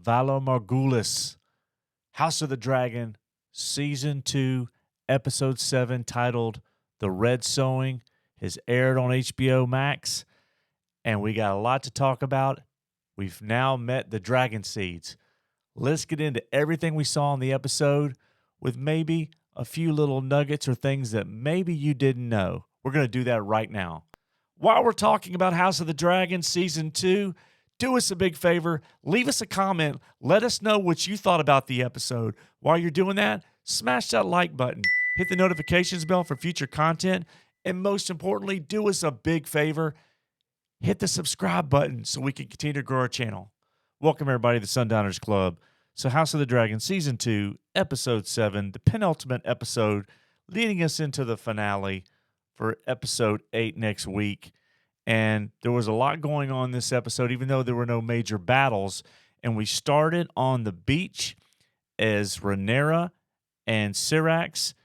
Valar Morghulis, House of the Dragon, Season 2, Episode 7, titled The Red Sowing, has aired on HBO Max, and we got a lot to talk about. We've now met the Dragon Seeds. Let's get into everything we saw in the episode with maybe a few little nuggets or things that maybe you didn't know. We're going to do that right now. While we're talking about House of the Dragon Season 2, do us a big favor. Leave us a comment. Let us know what you thought about the episode. While you're doing that, smash that like button. Hit the notifications bell for future content. And most importantly, do us a big favor. Hit the subscribe button so we can continue to grow our channel. Welcome, everybody, to the Sundowners Club. So House of the Dragon Season 2, Episode 7, the penultimate episode, leading us into the finale for Episode 8 next week. And there was a lot going on in this episode, even though there were no major battles. And we started on the beach as Rhaenyra and Syrax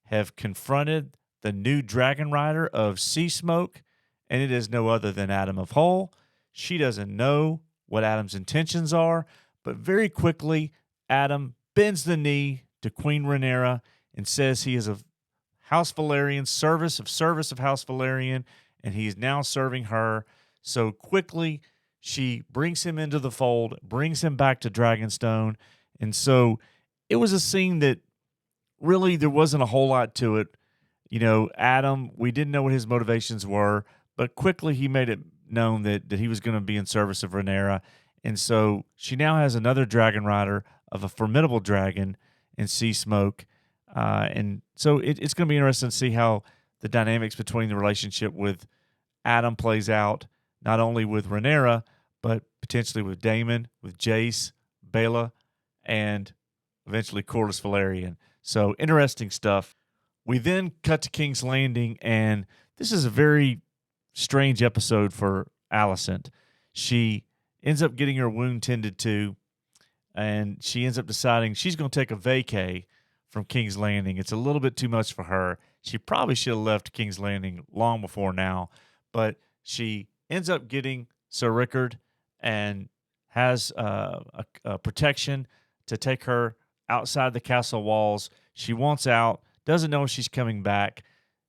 have confronted the new dragon rider of Sea Smoke, and it is no other than Adam of Hull. She doesn't know what Adam's intentions are, but very quickly, Adam bends the knee to Queen Rhaenyra and says he is a House Valyrian, service of House Valyrian, and he is now serving her. So quickly, she brings him into the fold, brings him back to Dragonstone. And so it was a scene that really there wasn't a whole lot to it. You know, Adam, we didn't know what his motivations were, but quickly he made it known that he was going to be in service of Rhaenyra. And so she now has another dragon rider of a formidable dragon in Sea Smoke. And so it's going to be interesting to see how the dynamics between the relationship with Adam plays out, not only with Rhaenyra, but potentially with Daemon, with Jace, Baela, and eventually Corlys Velaryon. So interesting stuff. We then cut to King's Landing, and this is a very strange episode for Alicent. She ends up getting her wound tended to, and she ends up deciding she's going to take a vacay from King's Landing. It's a little bit too much for her. She probably should have left King's Landing long before now, but she ends up getting Sir Rickard and has a protection to take her outside the castle walls. She wants out, doesn't know if she's coming back.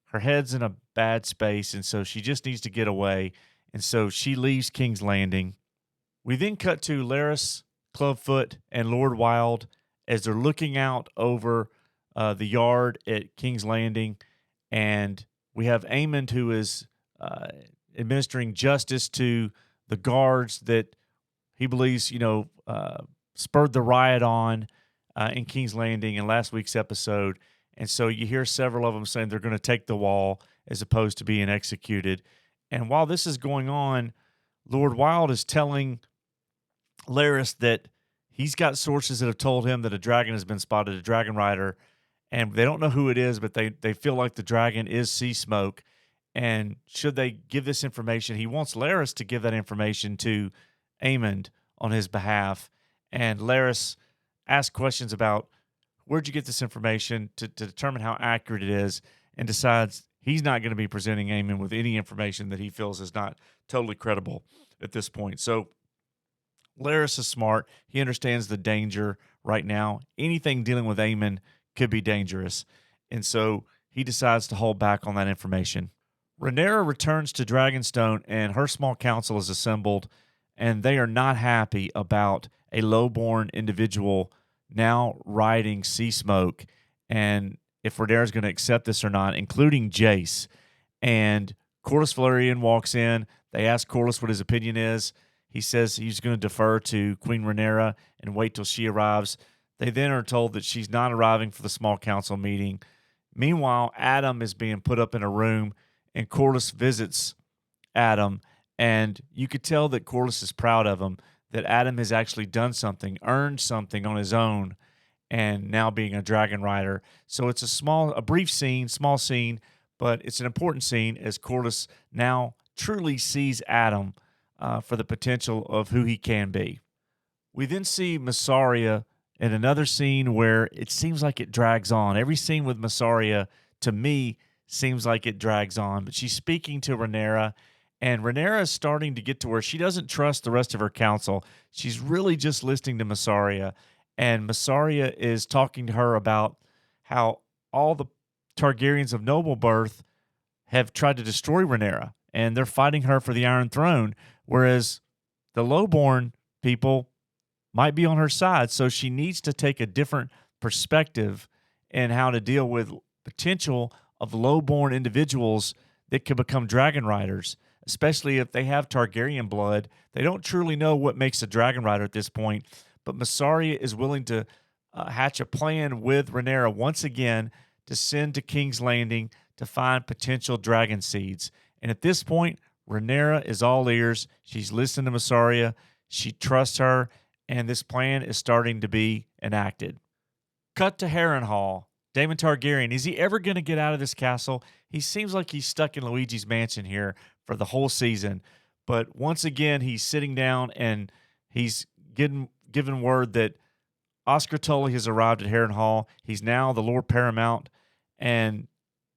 Her head's in a bad space, and so she just needs to get away. And so she leaves King's Landing. We then cut to Larys, Clubfoot, and Lord Wilde as they're looking out over the yard at King's Landing. And we have Aemond, who is administering justice to the guards that he believes, spurred the riot on in King's Landing in last week's episode. And so you hear several of them saying they're going to take the wall as opposed to being executed. And while this is going on, Lord Wilde is telling Larys that he's got sources that have told him that a dragon has been spotted, a dragon rider, and they don't know who it is, but they feel like the dragon is Sea Smoke. And should they give this information, he wants Larys to give that information to Aemond on his behalf. And Larys asks questions about where'd you get this information to determine how accurate it is, and decides he's not going to be presenting Aemond with any information that he feels is not totally credible at this point. So Larys is smart. He understands the danger right now. Anything dealing with Aemond could be dangerous. And so he decides to hold back on that information. Rhaenyra returns to Dragonstone, and her small council is assembled, and they are not happy about a low-born individual now riding Sea Smoke, and if Rhaenyra is going to accept this or not, including Jace. And Corlys Velaryon walks in. They ask Corlys what his opinion is. He says he's going to defer to Queen Rhaenyra and wait till she arrives. They then are told that she's not arriving for the small council meeting. Meanwhile, Adam is being put up in a room, and Corlys visits Adam, and you could tell that Corlys is proud of him, that Adam has actually done something, earned something on his own, and now being a dragon rider. So it's a brief scene, small scene, but it's an important scene as Corlys now truly sees Adam for the potential of who he can be. We then see Mysaria in another scene where it seems like it drags on. Every scene with Mysaria, to me, seems like it drags on. But she's speaking to Rhaenyra, And Rhaenyra is starting to get to where she doesn't trust the rest of her council. She's really just listening to Mysaria. And Mysaria is talking to her about how all the Targaryens of noble birth have tried to destroy Rhaenyra, and they're fighting her for the Iron Throne, whereas the lowborn people might be on her side. So she needs to take a different perspective in how to deal with potential of lowborn individuals that could become dragon riders, especially if they have Targaryen blood. They don't truly know what makes a dragon rider at this point, but Mysaria is willing to hatch a plan with Rhaenyra once again to send to King's Landing to find potential dragon seeds. And at this point, Rhaenyra is all ears. She's listening to Mysaria. She trusts her, and this plan is starting to be enacted. Cut to Harrenhal. Daemon Targaryen, is he ever going to get out of this castle? He seems like he's stuck in Luigi's mansion here for the whole season. But once again, he's sitting down and he's given word that Oscar Tully has arrived at Harrenhal. He's now the Lord Paramount, and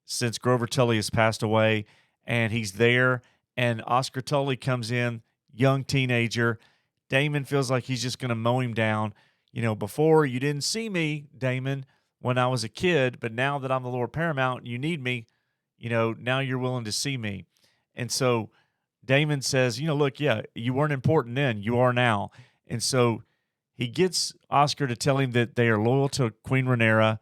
since Grover Tully has passed away, and he's there, and Oscar Tully comes in, young teenager. Daemon feels like he's just going to mow him down. Before you didn't see me, Daemon, when I was a kid, but now that I'm the Lord Paramount and you need me, now you're willing to see me. And so Daemon says, look, yeah, you weren't important then, you are now. And so he gets Oscar to tell him that they are loyal to Queen Rhaenyra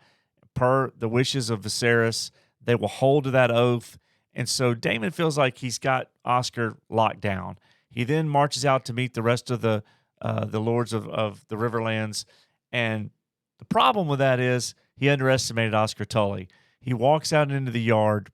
per the wishes of Viserys. They will hold to that oath. And so Daemon feels like he's got Oscar locked down. He then marches out to meet the rest of the lords of the Riverlands. And the problem with that is he underestimated Oscar Tully. He walks out into the yard,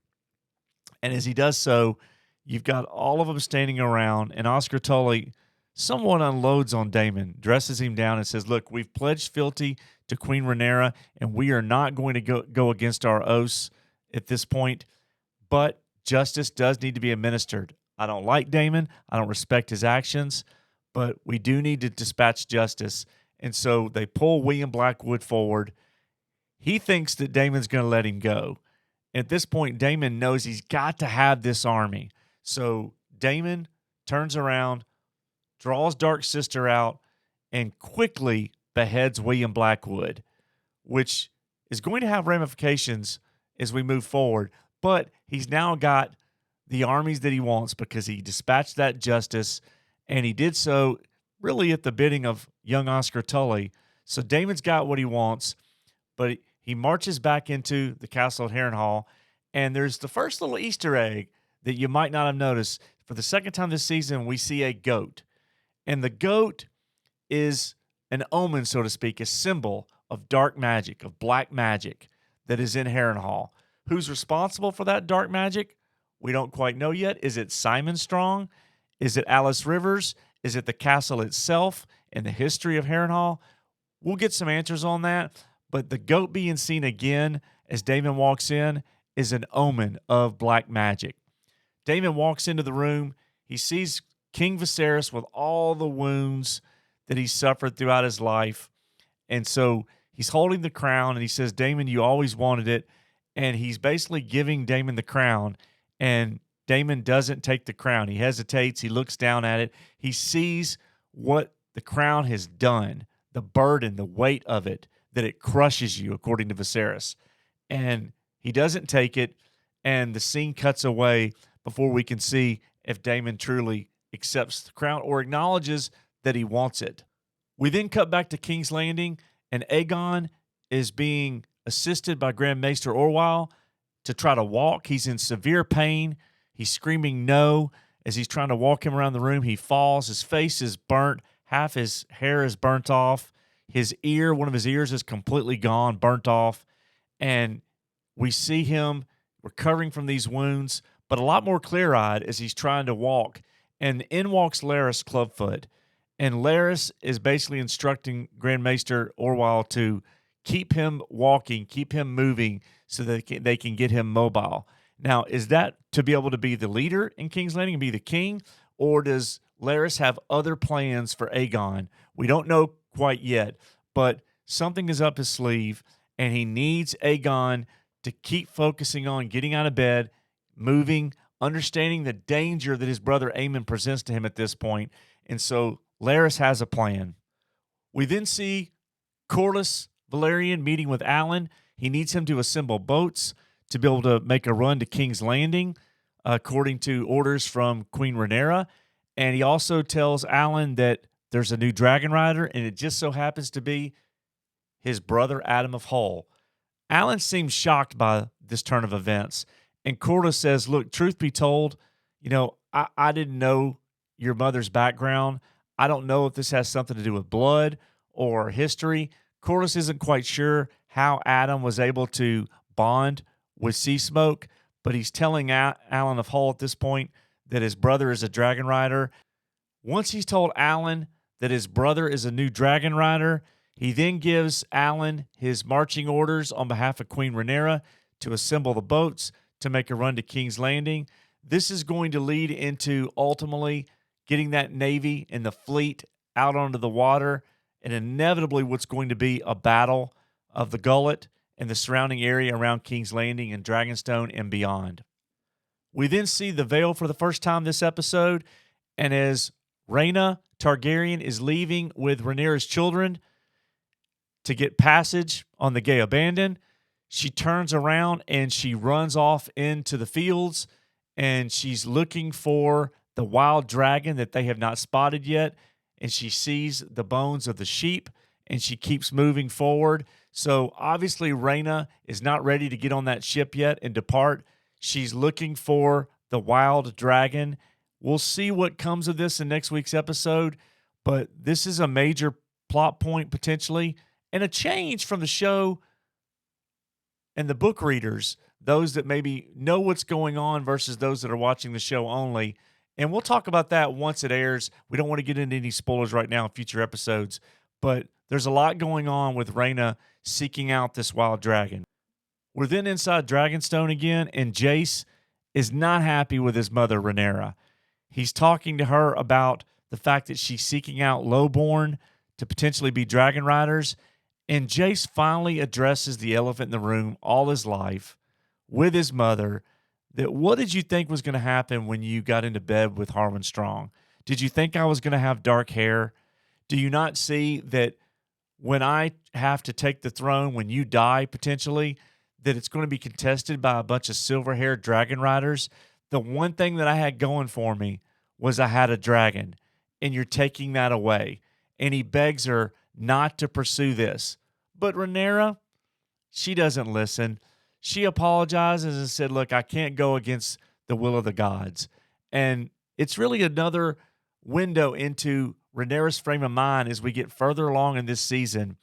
and as he does so, you've got all of them standing around, and Oscar Tully somewhat unloads on Daemon, dresses him down, and says, look, we've pledged fealty to Queen Rhaenyra, and we are not going to go against our oaths at this point, but justice does need to be administered. I don't like Daemon. I don't respect his actions, but we do need to dispatch justice. And so they pull William Blackwood forward. He thinks that Daemon's going to let him go. At this point, Daemon knows he's got to have this army. So Daemon turns around, draws Dark Sister out, and quickly beheads William Blackwood, which is going to have ramifications as we move forward. But he's now got the armies that he wants because he dispatched that justice, and he did so really at the bidding of young Oscar Tully. So Daemon's got what he wants, but he marches back into the castle at Harrenhal, and there's the first little Easter egg that you might not have noticed. For the second time this season, we see a goat, and the goat is an omen, so to speak, a symbol of dark magic, of black magic that is in Harrenhal. Who's responsible for that dark magic? We don't quite know yet. Is it Simon Strong? Is it Alice Rivers? Is it the castle itself and the history of Harrenhal? We'll get some answers on that. But the goat being seen again as Daemon walks in is an omen of black magic. Daemon walks into the room. He sees King Viserys with all the wounds that he suffered throughout his life. And so he's holding the crown, and he says, Daemon, you always wanted it. And he's basically giving Daemon the crown, and Daemon doesn't take the crown. He hesitates. He looks down at it. He sees what the crown has done, the burden, the weight of it, that it crushes you, according to Viserys. And he doesn't take it, and the scene cuts away before we can see if Daemon truly accepts the crown or acknowledges that he wants it. We then cut back to King's Landing, and Aegon is being assisted by Grand Maester Orwyle to try to walk. He's in severe pain. He's screaming no. As he's trying to walk him around the room, he falls. His face is burnt. Half his hair is burnt off. His ear, one of his ears is completely gone, burnt off. And we see him recovering from these wounds, but a lot more clear-eyed as he's trying to walk. And in walks Larys Clubfoot. And Larys is basically instructing Grand Maester Orwyle to keep him walking, keep him moving so that they can get him mobile. Now, is that to be able to be the leader in King's Landing and be the king, or does Larys have other plans for Aegon? We don't know quite yet, but something is up his sleeve, and he needs Aegon to keep focusing on getting out of bed, moving understanding the danger that his brother Aemond presents to him at this point. And so Larys has a plan. We then see Corlys Velaryon meeting with Alan. He needs him to assemble boats to be able to make a run to King's Landing, according to orders from Queen Rhaenyra. And he also tells Alan that there's a new dragon rider, and it just so happens to be his brother Adam of Hull. Alan seems shocked by this turn of events, and Corlys says, look, truth be told, I didn't know your mother's background. I don't know if this has something to do with blood or history. Corlys isn't quite sure how Adam was able to bond with Sea Smoke, but he's telling Alan of Hull at this point that his brother is a dragon rider. Once he's told Alan that his brother is a new dragon rider, he then gives Alan his marching orders on behalf of Queen Rhaenyra to assemble the boats to make a run to King's Landing. This is going to lead into ultimately getting that navy and the fleet out onto the water, and inevitably what's going to be a battle of the Gullet and the surrounding area around King's Landing and Dragonstone and beyond. We then see the Vale for the first time this episode, and as Rhaena Targaryen is leaving with Rhaenyra's children to get passage on the Gay Abandon, she turns around and she runs off into the fields, and she's looking for the wild dragon that they have not spotted yet, and she sees the bones of the sheep, and she keeps moving forward. So obviously Rhaena is not ready to get on that ship yet and depart. She's looking for the wild dragon. We'll see what comes of this in next week's episode, but this is a major plot point potentially, and a change from the show and the book readers, those that maybe know what's going on versus those that are watching the show only. And we'll talk about that once it airs. We don't want to get into any spoilers right now in future episodes, but there's a lot going on with Rhaena seeking out this wild dragon. We're then inside Dragonstone again, and Jace is not happy with his mother, Rhaenyra. He's talking to her about the fact that she's seeking out lowborn to potentially be dragon riders, and Jace finally addresses the elephant in the room all his life with his mother. That what did you think was going to happen when you got into bed with Harwin Strong? Did you think I was going to have dark hair? Do you not see that when I have to take the throne, when you die potentially, that it's going to be contested by a bunch of silver-haired dragon riders? The one thing that I had going for me was I had a dragon, and you're taking that away. And he begs her not to pursue this. But Rhaenyra, she doesn't listen. She apologizes and said, look, I can't go against the will of the gods. And it's really another window into Rhaenyra's frame of mind as we get further along in this season,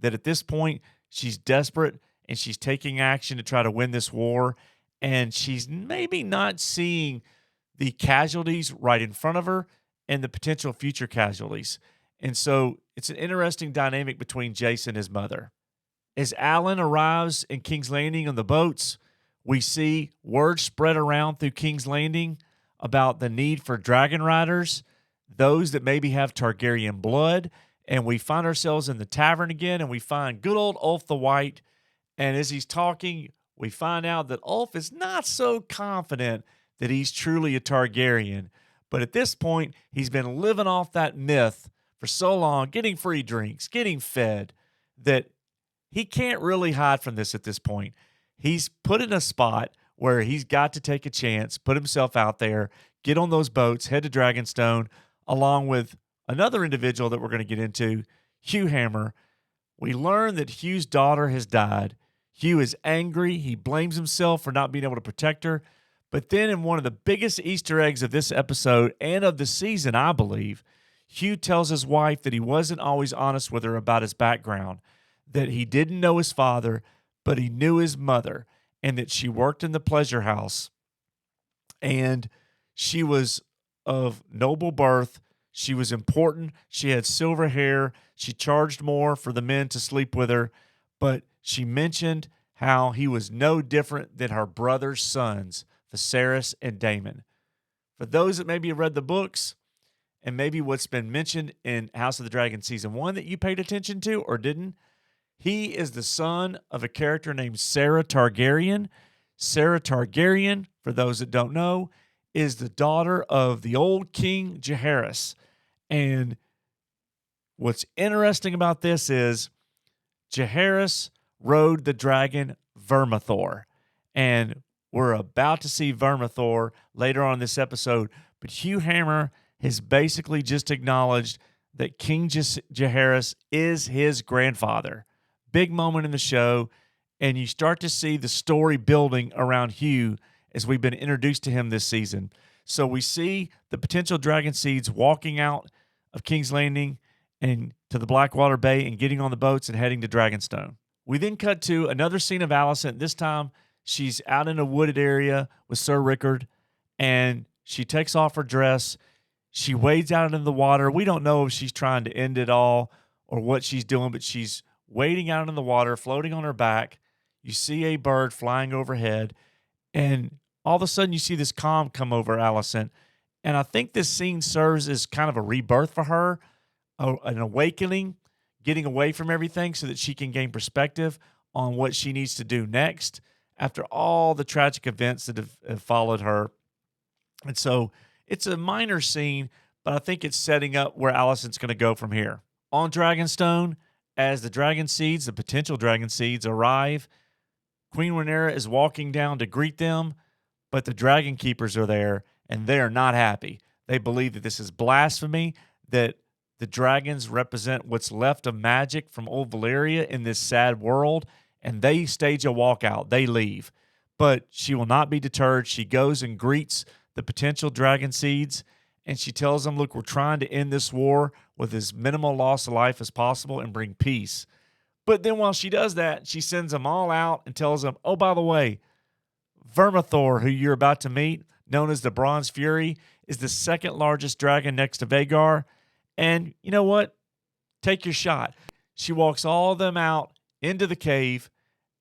that at this point, she's desperate and she's taking action to try to win this war. And she's maybe not seeing the casualties right in front of her and the potential future casualties. And so it's an interesting dynamic between Jace and his mother. As Alan arrives in King's Landing on the boats, we see word spread around through King's Landing about the need for dragon riders, those that maybe have Targaryen blood. And we find ourselves in the tavern again, and we find good old Ulf the White. And as he's talking, we find out that Ulf is not so confident that he's truly a Targaryen. But at this point, he's been living off that myth for so long, getting free drinks, getting fed, that he can't really hide from this at this point. He's put in a spot where he's got to take a chance, put himself out there, get on those boats, head to Dragonstone, along with another individual that we're going to get into, Hugh Hammer. We learn that Hugh's daughter has died. Hugh is angry. He blames himself for not being able to protect her. But then in one of the biggest Easter eggs of this episode and of the season, I believe, Hugh tells his wife that he wasn't always honest with her about his background, that he didn't know his father, but he knew his mother, and that she worked in the pleasure house, and she was of noble birth. She was important. She had silver hair. She charged more for the men to sleep with her, but she mentioned how he was no different than her brother's sons, Viserys and Daemon. For those that maybe have read the books, and maybe what's been mentioned in House of the Dragon Season 1 that you paid attention to or didn't, he is the son of a character named Sarah Targaryen. Sarah Targaryen, for those that don't know, is the daughter of the old King Jaehaerys. And what's interesting about this is Jaehaerys rode the dragon Vermithor. And we're about to see Vermithor later on in this episode. But Hugh Hammer has basically just acknowledged that King Jaehaerys is his grandfather. Big moment in the show. And you start to see the story building around Hugh as we've been introduced to him this season. So we see the potential dragon seeds walking out of King's Landing and to the Blackwater Bay and getting on the boats and heading to Dragonstone. We then cut to another scene of Alicent. This time, she's out in a wooded area with Sir Rickard, and she takes off her dress. She wades out into the water. We don't know if she's trying to end it all or what she's doing, but she's wading out in the water, floating on her back. You see a bird flying overhead, and all of a sudden you see this calm come over Alicent. And I think this scene serves as kind of a rebirth for her, an awakening, getting away from everything so that she can gain perspective on what she needs to do next after all the tragic events that have followed her. And so it's a minor scene, but I think it's setting up where Alicent's going to go from here. On Dragonstone, as the dragon seeds, the potential dragon seeds, arrive, Queen Rhaenyra is walking down to greet them, but the dragon keepers are there, and they are not happy. They believe that this is blasphemy, that the dragons represent what's left of magic from old Valyria in this sad world, and they stage a walkout. They leave. But she will not be deterred. She goes and greets the potential dragon seeds, and she tells them, look, we're trying to end this war with as minimal loss of life as possible and bring peace. But then while she does that, she sends them all out and tells them, oh, by the way, Vermithor, who you're about to meet, known as the Bronze Fury, is the second largest dragon next to Vhagar. And you know what? Take your shot. She walks all of them out into the cave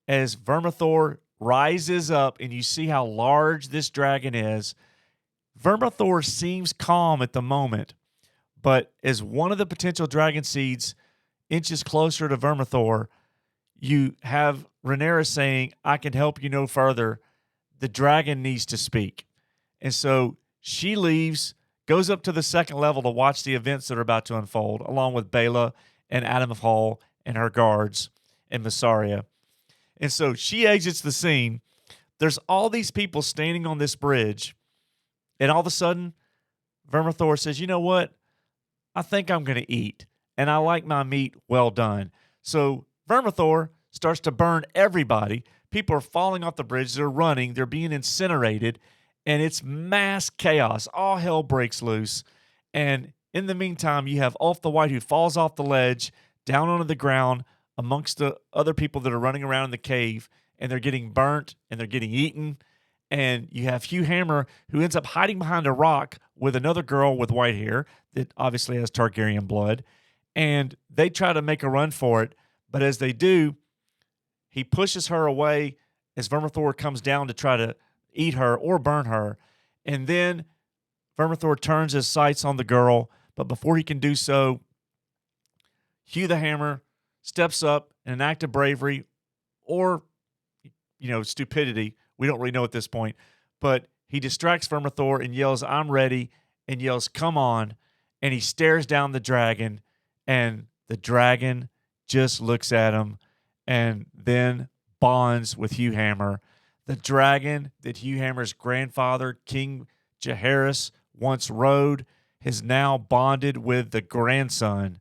as Vermithor rises up, and you see how large this dragon is. Vermithor seems calm at the moment, but as one of the potential dragon seeds inches closer to Vermithor, you have Rhaenyra saying, I can help you no further. The dragon needs to speak. And so she leaves, goes up to the second level to watch the events that are about to unfold, along with Baela and Adam of Hall and her guards and Mysaria. And so she exits the scene. There's all these people standing on this bridge, and all of a sudden, Vermithor says, you know what? I think I'm going to eat, and I like my meat well done. So Vermithor starts to burn everybody. People are falling off the bridge. They're running. They're being incinerated, and it's mass chaos. All hell breaks loose. And in the meantime, you have Ulf the White who falls off the ledge down onto the ground amongst the other people that are running around in the cave, and they're getting burnt and they're getting eaten. And you have Hugh Hammer who ends up hiding behind a rock with another girl with white hair that obviously has Targaryen blood. And they try to make a run for it. But as they do, he pushes her away as Vermithor comes down to try to eat her or burn her. And then Vermithor turns his sights on the girl. But before he can do so, Hugh the Hammer steps up in an act of bravery or, stupidity. We don't really know at this point. But he distracts Vermithor and yells, I'm ready, and yells, come on. And he stares down the dragon, and the dragon just looks at him and then bonds with Hugh Hammer. The dragon that Hugh Hammer's grandfather, King Jaehaerys, once rode has now bonded with the grandson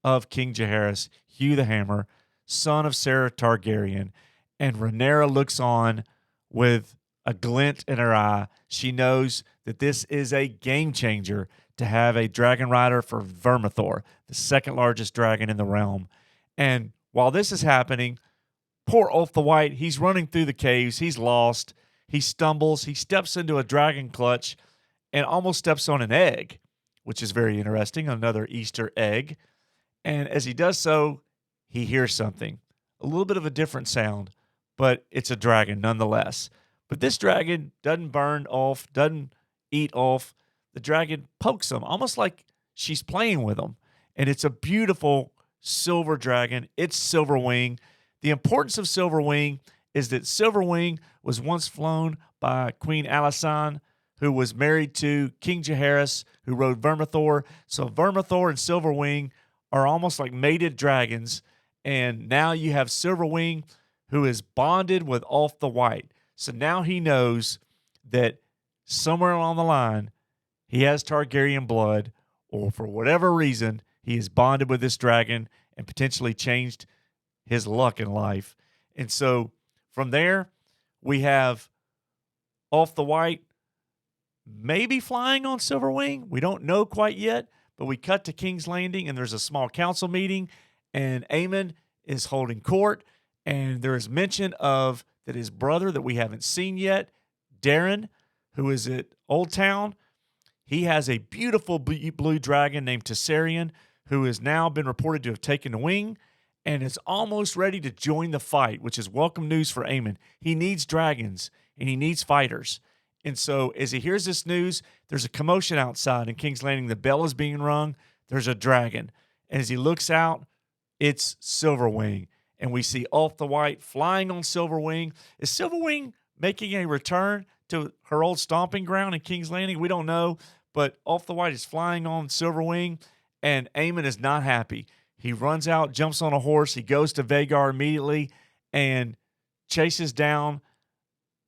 of King Jaehaerys, Hugh the Hammer, son of Sarah Targaryen. And Rhaenyra looks on with a glint in her eye. She knows that this is a game changer to have a dragon rider for Vermithor, the second largest dragon in the realm. And while this is happening, poor Ulf the White, he's running through the caves. He's lost. He stumbles. He steps into a dragon clutch and almost steps on an egg, which is very interesting, another Easter egg. And as he does so, he hears something, a little bit of a different sound, but it's a dragon nonetheless. But this dragon doesn't burn Ulf, doesn't eat Ulf. The dragon pokes him, almost like she's playing with him. And it's a beautiful silver dragon. It's Silverwing. The importance of Silverwing is that Silverwing was once flown by Queen Alysanne, who was married to King Jaehaerys, who rode Vermithor. So Vermithor and Silverwing are almost like mated dragons. And now you have Silverwing, who is bonded with Ulf the White. So now he knows that somewhere along the line, he has Targaryen blood, or for whatever reason, he is bonded with this dragon and potentially changed his luck in life. And so from there, we have Ulf the White maybe flying on Silverwing. We don't know quite yet, but we cut to King's Landing, and there's a small council meeting, and Aemond is holding court, and there is mention of that his brother that we haven't seen yet, Darren, who is at Old Town, he has a beautiful blue dragon named Tessarion, who has now been reported to have taken the wing and is almost ready to join the fight, which is welcome news for Aemond. He needs dragons, and he needs fighters. And so as he hears this news, there's a commotion outside in King's Landing. The bell is being rung. There's a dragon. And as he looks out, it's Silverwing. And we see Ulf the White flying on Silverwing. Is Silverwing making a return to her old stomping ground in King's Landing? We don't know. But Ulf the White is flying on Silverwing, and Aemond is not happy. He runs out, jumps on a horse. He goes to Vhagar immediately and chases down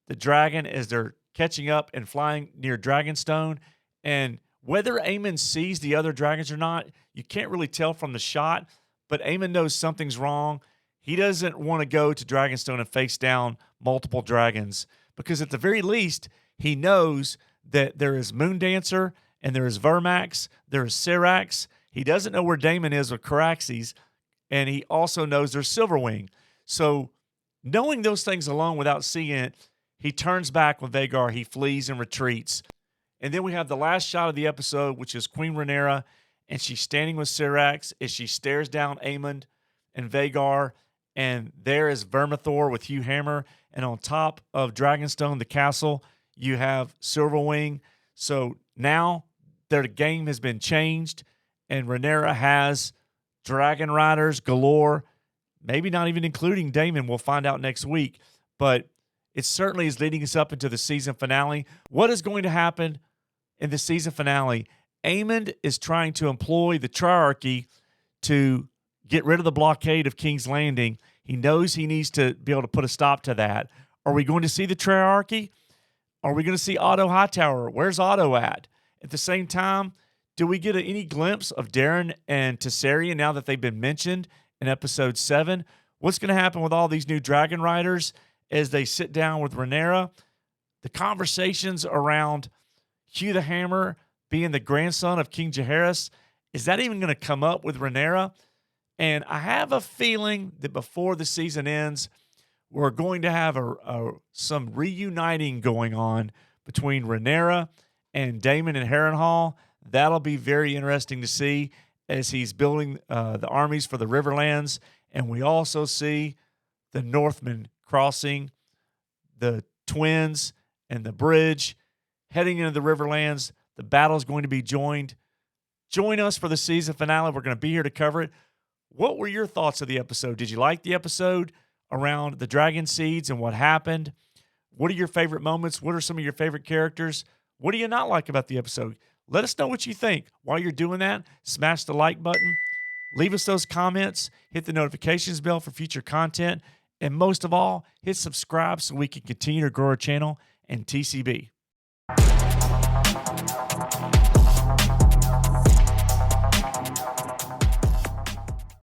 the dragon as they're catching up and flying near Dragonstone. And whether Aemond sees the other dragons or not, you can't really tell from the shot, but Aemond knows something's wrong. He doesn't want to go to Dragonstone and face down multiple dragons because at the very least, he knows that there is Moondancer and there is Vermax, there is Syrax. He doesn't know where Daemon is with Caraxes, and he also knows there's Silverwing. So knowing those things alone without seeing it, he turns back with Vhagar. He flees and retreats. And then we have the last shot of the episode, which is Queen Rhaenyra, and she's standing with Syrax as she stares down Aemond and Vhagar, and there is Vermithor with Hugh Hammer, and on top of Dragonstone, the castle, you have Silverwing. So now their game has been changed, and Rhaenyra has dragon riders galore, maybe not even including Daemon. We'll find out next week, but it certainly is leading us up into the season finale. What is going to happen in the season finale? Aemond is trying to employ the Triarchy to get rid of the blockade of King's Landing. He knows he needs to be able to put a stop to that. Are we going to see the Triarchy? Are we going to see Otto Hightower? Where's Otto at? At the same time, do we get any glimpse of Darren and Tessarion now that they've been mentioned in episode 7? What's going to happen with all these new dragon riders as they sit down with Rhaenyra? The conversations around Hugh the Hammer being the grandson of King Jaehaerys, is that even going to come up with Rhaenyra? And I have a feeling that before the season ends, we're going to have some reuniting going on between Rhaenyra and Daemon and Harrenhal. That'll be very interesting to see as he's building the armies for the Riverlands. And we also see the Northmen crossing the Twins and the bridge, heading into the Riverlands. The battle is going to be joined. Join us for the season finale. We're going to be here to cover it. What were your thoughts of the episode? Did you like the episode around the dragon seeds and what happened? What are your favorite moments? What are some of your favorite characters? What do you not like about the episode? Let us know what you think. While you're doing that, smash the like button. Leave us those comments. Hit the notifications bell for future content. And most of all, hit subscribe so we can continue to grow our channel and TCB.